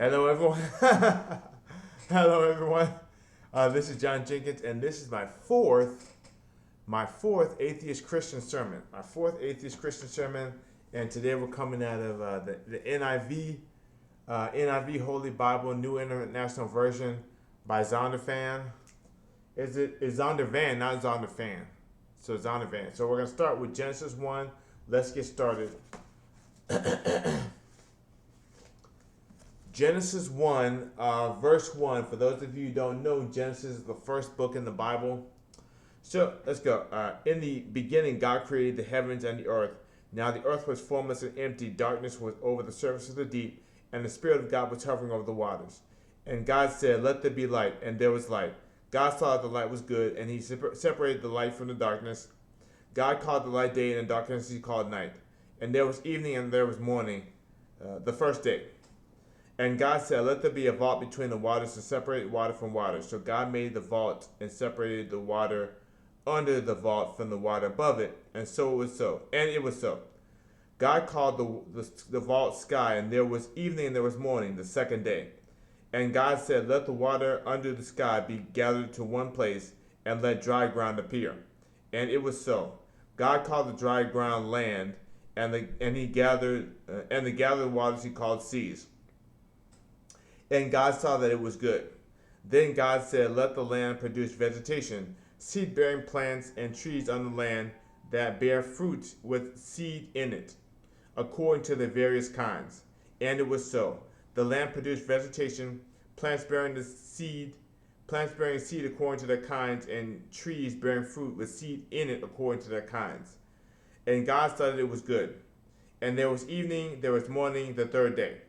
Hello, everyone. Hello, everyone. This is John Jenkins, and this is my fourth atheist Christian sermon. My fourth atheist Christian sermon, and today we're coming out of the NIV Holy Bible New International Version by Zondervan. It's Zondervan, not Zondervan. So Zondervan. So we're gonna start with Genesis 1. Let's get started. Genesis 1, verse 1. For those of you who don't know, Genesis is the first book in the Bible. So let's go. In the beginning, God created the heavens and the earth. Now the earth was formless and empty. Darkness was over the surface of the deep, and the Spirit of God was hovering over the waters. And God said, "Let there be light," and there was light. God saw that the light was good, and he separated the light from the darkness. God called the light day, and the darkness he called night. And there was evening, and there was morning, the first day. And God said, "Let there be a vault between the waters to separate water from water." So God made the vault and separated the water under the vault from the water above it. And so it was so. And it was so. God called the vault sky, and there was evening and there was morning, the second day. And God said, "Let the water under the sky be gathered to one place, and let dry ground appear." And it was so. God called the dry ground land, and the gathered waters he called seas. And God saw that it was good. Then God said, "Let the land produce vegetation, seed-bearing plants and trees on the land that bear fruit with seed in it, according to their various kinds." And it was so. The land produced vegetation, plants bearing seed according to their kinds, and trees bearing fruit with seed in it according to their kinds. And God saw that it was good. And there was evening, there was morning, the third day.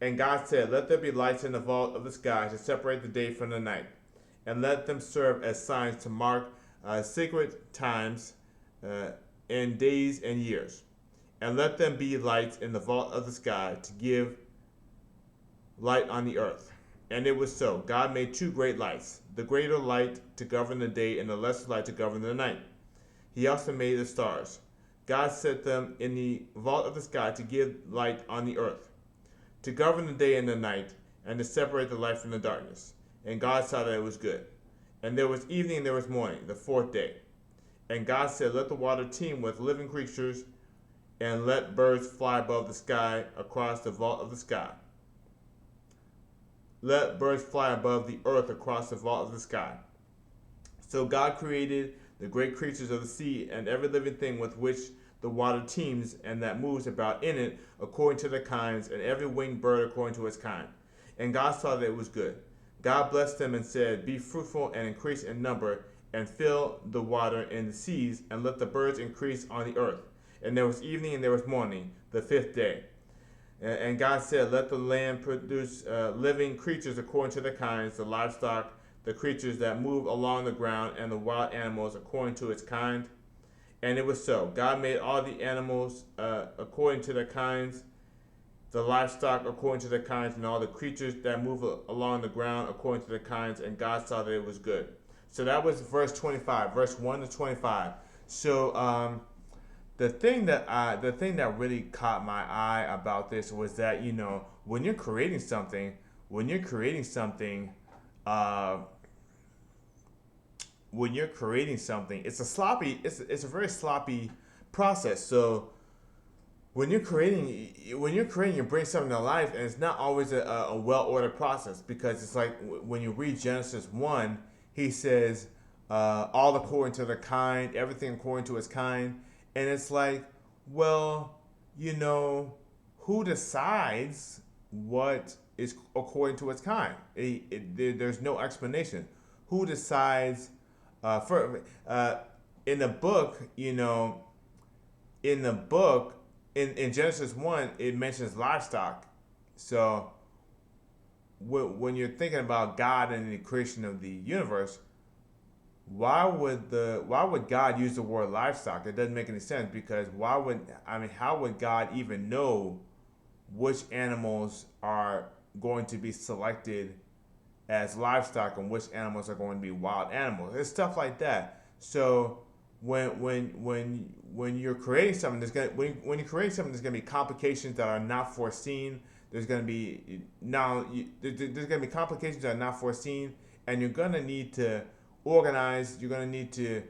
And God said, "Let there be lights in the vault of the sky to separate the day from the night, and let them serve as signs to mark sacred times and days and years. And let them be lights in the vault of the sky to give light on the earth." And it was so. God made two great lights, the greater light to govern the day and the lesser light to govern the night. He also made the stars. God set them in the vault of the sky to give light on the earth, to govern the day and the night, and to separate the light from the darkness. And God saw that it was good. And there was evening and there was morning, the fourth day. And God said, "Let the water teem with living creatures, and let birds fly above the sky across the vault of the sky. Let birds fly above the earth across the vault of the sky." So God created the great creatures of the sea and every living thing with which the water teems and that moves about in it according to their kinds, and every winged bird according to its kind. And God saw that it was good. God blessed them and said, "Be fruitful and increase in number, and fill the water in the seas, and let the birds increase on the earth." And there was evening and there was morning, the fifth day. And God said, "Let the land produce living creatures according to their kinds, the livestock, the creatures that move along the ground, and the wild animals according to its kind." And it was so. God made all the animals according to their kinds, the livestock according to their kinds, and all the creatures that move along the ground according to their kinds. And God saw that it was good. So that was verse 25, verse 1 to 25. So the thing that really caught my eye about this was that, when you're creating something, uh, it's a very sloppy process. So when you're creating, you bring something to life, and it's not always a well-ordered process, because it's like when you read Genesis 1, he says, all according to their kind, everything according to its kind. And it's like, well, who decides what is according to its kind? There's no explanation. Who decides? In the book, in Genesis 1, it mentions livestock. So when you're thinking about God and the creation of the universe, why would God use the word livestock? It doesn't make any sense, because how would God even know which animals are going to be selected as livestock and which animals are going to be wild animals? It's stuff like that. So when you're creating something, when you create something, there's gonna be complications that are not foreseen. There's gonna be there's gonna be complications that are not foreseen, and you're gonna need to organize. You're gonna need to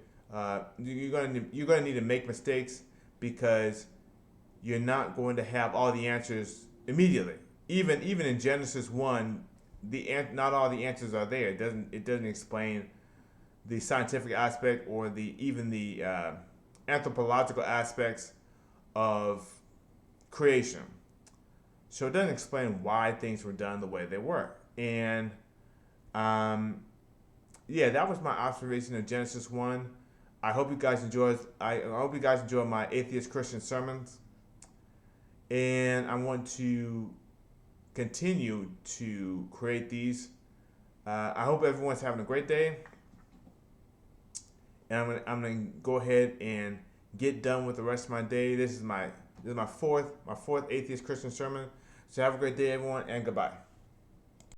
you're gonna need to make mistakes because you're not going to have all the answers immediately. Even in Genesis 1, not all the answers are there. It doesn't explain the scientific aspect or the anthropological aspects of creation. So it doesn't explain why things were done the way they were. And yeah, that was my observation of Genesis 1. I hope you guys enjoyed. I hope you guys enjoy my atheist Christian sermons, and I want to continue to create these. I hope everyone's having a great day, and I'm gonna go ahead and get done with the rest of my day. This is my fourth atheist Christian sermon. So have a great day, everyone, and goodbye.